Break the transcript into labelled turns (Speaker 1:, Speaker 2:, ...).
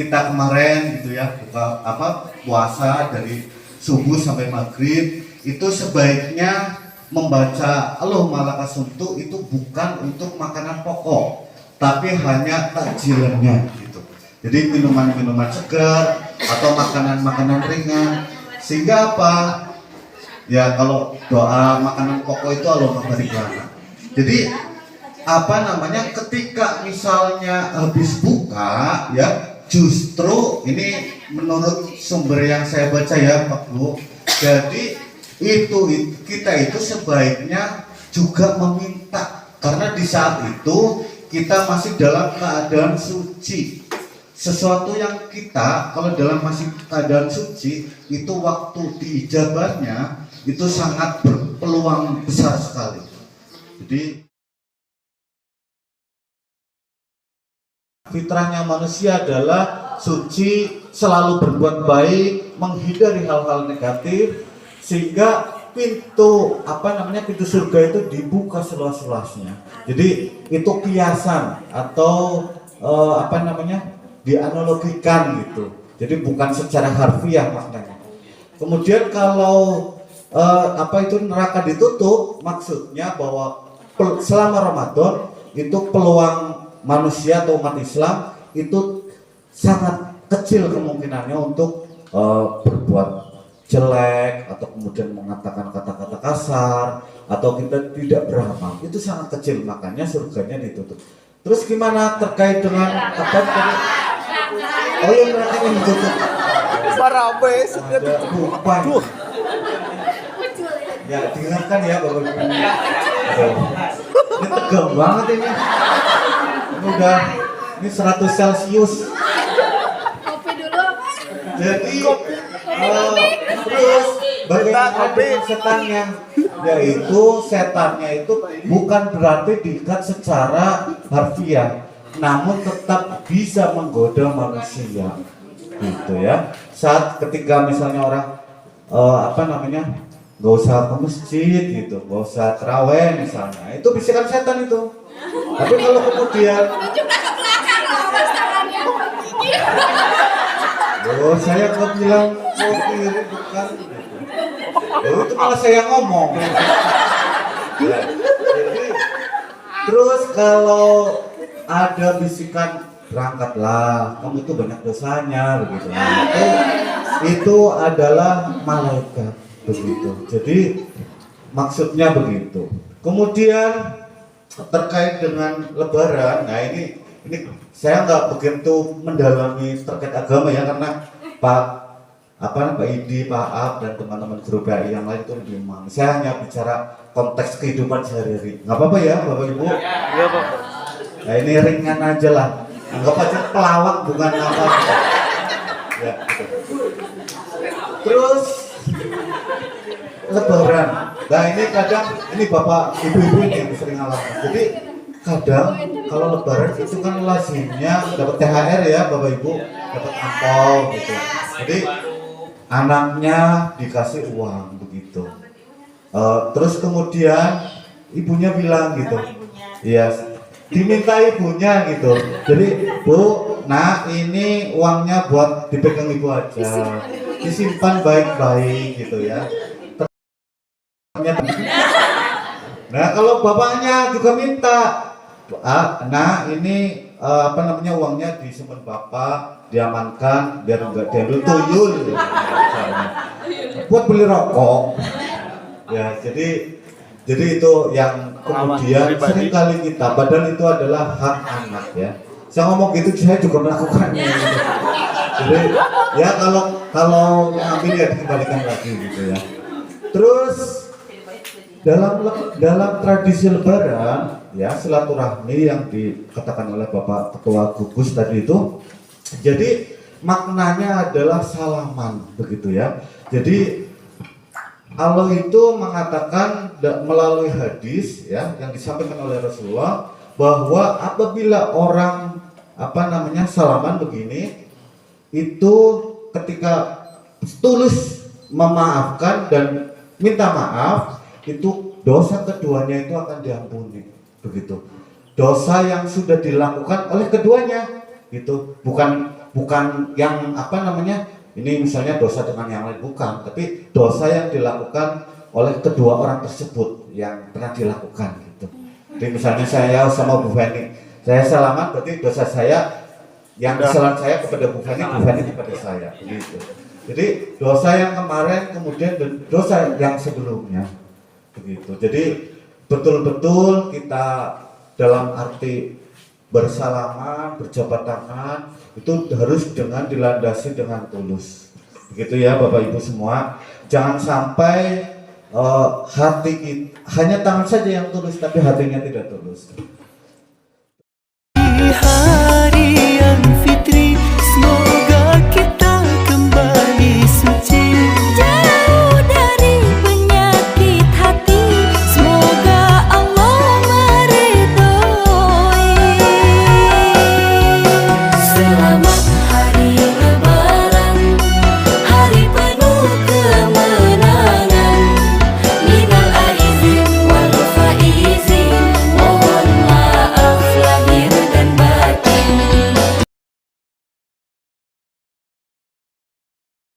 Speaker 1: kita kemarin gitu ya, buka puasa dari subuh sampai maghrib, itu sebaiknya membaca Allahumma lakasuntu itu bukan untuk makanan pokok, tapi hanya takjilannya gitu. Jadi minuman-minuman segar atau makanan-makanan ringan, sehingga apa? Ya kalau doa makanan pokok itu Allahumma barik lana. Jadi ketika misalnya habis buka ya, justru ini menurut sumber yang saya baca ya Pak Bu, jadi kita itu sebaiknya juga meminta, karena di saat itu kita masih dalam keadaan suci. Sesuatu yang kita kalau dalam masih keadaan suci itu waktu diijabahnya itu sangat berpeluang besar sekali. Jadi fitrahnya manusia adalah suci, selalu berbuat baik, menghindari hal-hal negatif, sehingga pintu pintu surga itu dibuka seluas-luasnya. Jadi itu kiasan atau dianalogikan gitu. Jadi bukan secara harfiah maknanya. Kemudian kalau neraka ditutup, maksudnya bahwa selama Ramadan itu peluang manusia atau umat Islam itu sangat kecil kemungkinannya untuk berbuat jelek atau kemudian mengatakan kata-kata kasar atau kita tidak beramal, itu sangat kecil, makanya surganya ditutup. Terus gimana terkait dengan oh ya, nerakanya ditutup.
Speaker 2: Barabes
Speaker 1: ada bukan. Ya dengarkan ya Bapak Ibu. Ini tegang banget ini. Ini 100 Celcius.
Speaker 3: Kopi dulu apa?
Speaker 1: Jadi terus bagaimana dengan setannya? Yaitu setannya itu bukan berarti diikat secara harfiah, namun tetap bisa menggoda manusia, gitu ya. Saat ketika misalnya orang nggak usah ke masjid gitu, nggak usah terawih misalnya, itu bisikan setan itu. Tapi kalau kemudian saya nggak bilang mau kiri bukan, itu malah saya ngomong. Ya, jadi, terus kalau ada bisikan berangkatlah, kamu itu banyak dosanya begitu. Itu adalah malaikat begitu. Jadi maksudnya begitu. Kemudian terkait dengan Lebaran, nah ini saya nggak begitu mendalami terkait agama ya, karena Pak Idi, Pak Ab dan teman-teman guru PAI yang lain itu lebih memahami. Saya hanya bicara konteks kehidupan sehari-hari. Nggak apa-apa ya Bapak Ibu?
Speaker 2: Iya Pak.
Speaker 1: Nah ini ringan aja lah. Anggap aja pelawak bukan apa. Ya, gitu. Terus Lebaran. Nah ini kadang ini Bapak Ibu-ibu ini yang sering ngalamin. Jadi kadang kalau Lebaran itu kan lazimnya dapat THR ya Bapak Ibu, dapat angpau gitu. Jadi anaknya dikasih uang begitu. Terus kemudian ibunya bilang gitu, iya, diminta ibunya gitu. Jadi Bu, nah ini uangnya buat dipegang ibu aja, disimpan baik-baik gitu ya. Nah kalau bapaknya juga minta, nah ini uangnya disimpan bapak, diamankan biar enggak diambil tuyul gitu, buat beli rokok ya. Jadi itu yang kemudian seringkali kita, padahal itu adalah hak anak ya. Saya ngomong gitu, saya juga melakukannya gitu. Jadi ya kalau ngambil ya dikembalikan lagi gitu ya. Terus dalam tradisi Lebaran ya, silaturahmi yang dikatakan oleh Bapak Ketua Gugus tadi itu, jadi maknanya adalah salaman begitu ya. Jadi Allah itu mengatakan melalui hadis ya yang disampaikan oleh Rasulullah bahwa apabila orang salaman begini, itu ketika tulus memaafkan dan minta maaf, itu dosa keduanya itu akan diampuni begitu. Dosa yang sudah dilakukan oleh keduanya itu bukan bukan yang apa namanya, ini misalnya dosa dengan yang lain, bukan, tapi dosa yang dilakukan oleh kedua orang tersebut yang pernah dilakukan gitu. Jadi misalnya saya sama Bu Feni, saya salaman berarti dosa saya yang kesalahan saya kepada Bu Feni kepada saya gitu. Jadi dosa yang kemarin kemudian dosa yang sebelumnya begitu. Jadi betul-betul kita dalam arti bersalaman, berjabat tangan itu harus dengan dilandasi dengan tulus. Begitu ya Bapak Ibu semua. Jangan sampai hati kita, hanya tangan saja yang tulus tapi hatinya tidak tulus.